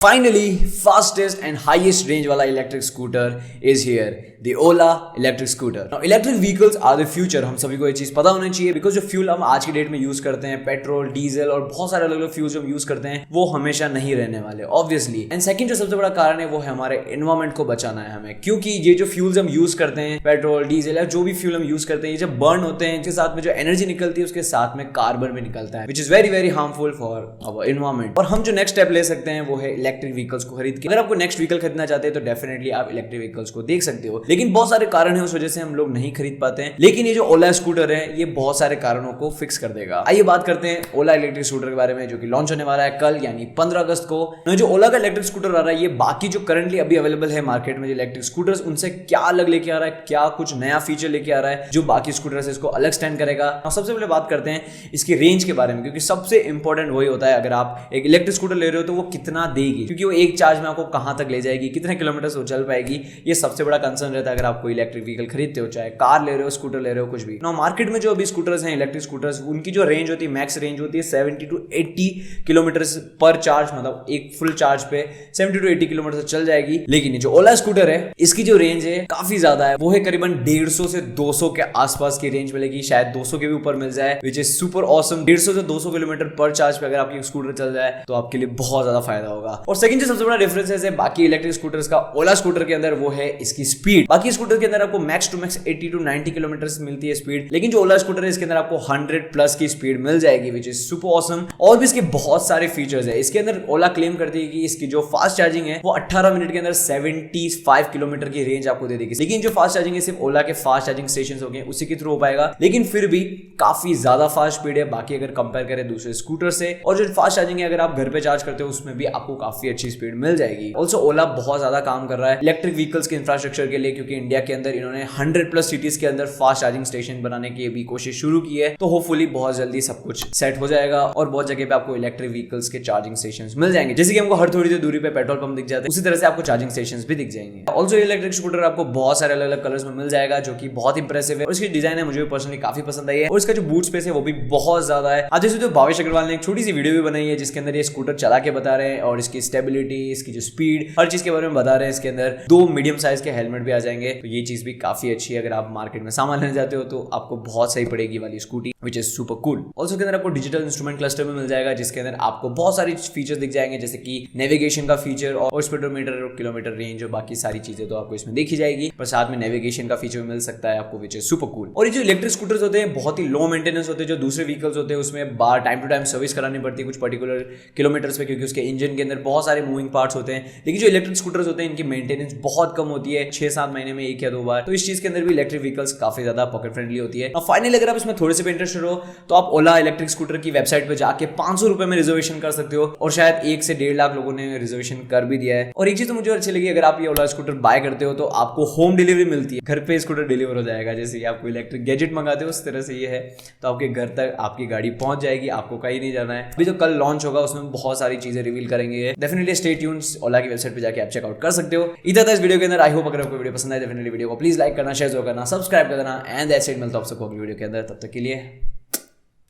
Finally, fastest and highest range wala electric scooter is here, the OLA electric scooter. Now, electric vehicles are the future. हम सभी को ये चीज पता होना चाहिए बिकॉज जो फ्यूल हम आज की डेट में यूज करते हैं, पेट्रोल, डीजल और बहुत सारे अलग अलग फ्यूल्स हम यूज करते हैं, वो हमेशा नहीं रहने वाले ऑब्वियसली। एंड सेकंड जो सबसे बड़ा कारण है वो है हमारे एनवायरमेंट को बचाना है हमें, क्योंकि ये जो फ्यूल्स हम यूज करते हैं, पेट्रोल, डीजल या जो भी फ्यूल हम यूज करते हैं, ये जब बर्न होते हैं, इसके साथ में जो एनर्जी निकलती है उसके साथ में कार्बन भी निकलता है, which is very very harmful for our environment. और हम जो नेक्स्ट स्टेप ले सकते हैं वो है इलेक्ट्रिक व्हीकल्स को खरीद के। अगर आपको नेक्स्ट व्हीकल खरीदना चाहते हैं तो डेफिनेटली आप इलेक्ट्रिक व्हीकल्स को देख सकते हो, लेकिन बहुत सारे कारण है उस वजह से हम लोग नहीं खरीद पाते हैं। लेकिन ये जो ओला स्कूटर है ये बहुत सारे कारणों को फिक्स कर देगा। आइए बात करते हैं ओला इलेक्ट्रिक स्कूटर के बारे में, जो कि लॉन्च होने वाला है कल यानी 15 अगस्त को। जो ओला का इलेक्ट्रिक स्कूटर आ रहा है ये बाकी जो करंटली अभी अवेलेबल है मार्केट में जो इलेक्ट्रिक स्कूटर्स, उनसे क्या अलग लेके आ रहा है, क्या कुछ नया फीचर लेके आ रहा है जो बाकी स्कूटर से इसको अलग स्टैंड करेगा। सबसे पहले बात करते हैं इसकी रेंज के बारे में, क्योंकि सबसे इंपॉर्टेंट वही होता है अगर आप एक इलेक्ट्रिक स्कूटर ले रहे हो तो वो कितना देगी, क्योंकि वो एक चार्ज में आपको कहां तक ले जाएगी, कितने किलोमीटर वो चल पाएगी, ये सबसे बड़ा कंसर्न रहता है अगर आप कोई इलेक्ट्रिक व्हीकल खरीदते हो, चाहे कार ले रहे हो, स्कूटर ले रहे हो, कुछ भी। ना मार्केट में जो अभी स्कूटर्स हैं इलेक्ट्रिक स्कूटर्स, उनकी जो रेंज होती है, मैक्स रेंज होती है 70 to 80 किलोमीटर पर चार्ज, मतलब एक फुल चार्ज पे 70 to 80 किलोमीटर चल जाएगी। लेकिन जो ओला स्कूटर है इसकी जो रेंज है काफी ज्यादा है, वो है करीबन 150 से 200 के आसपास की रेंज मिलेगी, शायद 200 के भी ऊपर मिल जाए, विच इज सुपर ऑसम। 150 से 200 किलोमीटर पर चार्ज पे अगर आपकी स्कूटर चल जाए तो आपके लिए बहुत ज्यादा फायदा होगा। और सेकंड जो सबसे बड़ा डिफरेंस है बाकी इलेक्ट्रिक स्कूटर्स का ओला स्कूटर के अंदर, वो है इसकी स्पीड। बाकी स्कूटर के अंदर आपको max to max 80 to 90 kilometre मिलती है स्पीड, लेकिन जो ओला स्कूटर है इसके अंदर आपको 100 प्लस की स्पीड मिल जाएगी, विच इज सुपर ऑसम। और भी इसके बहुत सारे फीचर्स है। इसके अंदर ओला क्लेम करती है कि इसकी जो फास्ट चार्जिंग है वो 18 मिनट के अंदर 75 किलोमीटर की रेंज आपको दे देगी। लेकिन जो फास्ट चार्जिंग है सिर्फ ओला के फास्ट चार्जिंग स्टेशन हो गए उसी के थ्रू हो पाएगा, लेकिन फिर भी काफी ज्यादा फास्ट स्पीड है बाकी अगर कंपेयर करें दूसरे स्कूटर से। और जो फास्ट चार्जिंग है अगर आप घर पे चार्ज करते हो उसमें भी आपको काफी अच्छी स्पीड मिल जाएगी। ऑल्सो ओला बहुत ज्यादा काम कर रहा है इलेक्ट्रिक व्हीकल्स के इंफ्रास्ट्रक्चर के लिए, क्योंकि इंडिया के अंदर इन्होंने 100 प्लस सिटीज के अंदर फास्ट चार्जिंग स्टेशन बनाने की भी कोशिश शुरू की है। तो होपफुली बहुत जल्दी सब कुछ सेट हो जाएगा और बहुत जगह पे आपको इलेक्ट्रिक व्हीकल्स के चार्जिंग स्टेशंस मिल जाएंगे। जैसे कि हमको हर थोड़ी देर दूरी पे पेट्रोल पंप दिख जाते हैं, उसी तरह से आपको चार्जिंग स्टेशंस भी दिख जाएंगे। ऑल्सो इलेक्ट्रिक स्कूटर आपको बहुत सारे अलग अलग कलर्स में मिल जाएगा, जो कि बहुत इंप्रेसिव है और इसकी डिजाइन है मुझे पर्सनली काफी पसंद आई है। और इसका जो बूट स्पेस है वो भी बहुत ज्यादा है। आज जैसे तो भावेश अग्रवाल ने एक छोटी सी वीडियो भी बनाई है जिसके अंदर ये स्कूटर चला के बता रहे हैं और इसकी स्टेबिलिटी, इसकी जो स्पीड, हर चीज के बारे में बता रहे हैं। इसके अंदर 2 मीडियम साइज के हेलमेट भी आ जाएंगे, तो ये चीज भी काफी अच्छी है। अगर आप मार्केट में सामान लेने जाते हो तो आपको बहुत सही पड़ेगी वाली scooty, which is super cool. Also के अंदर आपको डिजिटल इंस्ट्रूमेंट क्लस्टर में मिल जाएगा, जिसके अंदर आपको बहुत सारी फीचर्स दिख जाएंगे, जैसे कि नेविगेशन का फीचर और स्पीडोमीटर, किलोमीटर रेंज और बाकी सारी चीजें तो आपको इसमें देखी जाएगी, पर साथ में नेविगेशन का फीचर मिल सकता है आपको, विच इज सुपर कूल। और ये जो इलेक्ट्रिक स्कूटर्स होते हैं बहुत ही लो मेंटेनेंस होते हैं, जो दूसरे व्हीकल्स होते हैं उसमें बार टाइम टू टाइम सर्विस करानी पड़ती है कुछ पर्टिकुलर किलोमीटर्स पे, क्योंकि उसके इंजन के अंदर बहुत सारे मूविंग पार्ट्स होते हैं। लेकिन जो इलेक्ट्रिक स्कूटर्स होते हैं इनकी मेंटेनेंस बहुत कम होती है, 6-7 महीने में 1 या 2 बार। तो इस चीज के अंदर भी इलेक्ट्रिक व्हीकल्स काफी ज्यादा पॉकेट फ्रेंडली होती है। और फाइनली अगर आप इसमें थोड़े से भी इंटरेस्टेड हो तो आप ओला इलेक्ट्रिक स्कूटर की वेबसाइट पे जाके 500 रुपए में रिजर्वेशन कर सकते हो, और शायद 1 से 1.5 लाख लोगों ने रिजर्वेशन कर भी दिया है। और एक चीज तो मुझे अच्छी लगी, अगर आप ये ओला स्कूटर बाय करते हो तो आपको होम डिलीवरी मिलती है, घर पे स्कूटर डिलीवर हो जाएगा। जैसे आप कोई इलेक्ट्रिक गैजेट मंगाते हो उस तरह से ये है, तो आपके घर तक आपकी गाड़ी पहुंच जाएगी, आपको कहीं नहीं जाना है। अभी जो कल लॉन्च होगा उसमें बहुत सारी चीजें रिवील करेंगे, डेफिनेटली स्टे ट्यून्ड। ओला की वेबसाइट पे जाके आप चेकआउट कर सकते हो। इतना था इस वीडियो के अंदर। आई होप अगर आपको वीडियो पसंद आए डेफिनेटली वीडियो को प्लीज लाइक करना, शेयर करना, सब्सक्राइब करना एंड दैट्स इट। मिलता हूं आपसे अगली वीडियो के अंदर, तब तक के लिए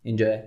एंजॉय।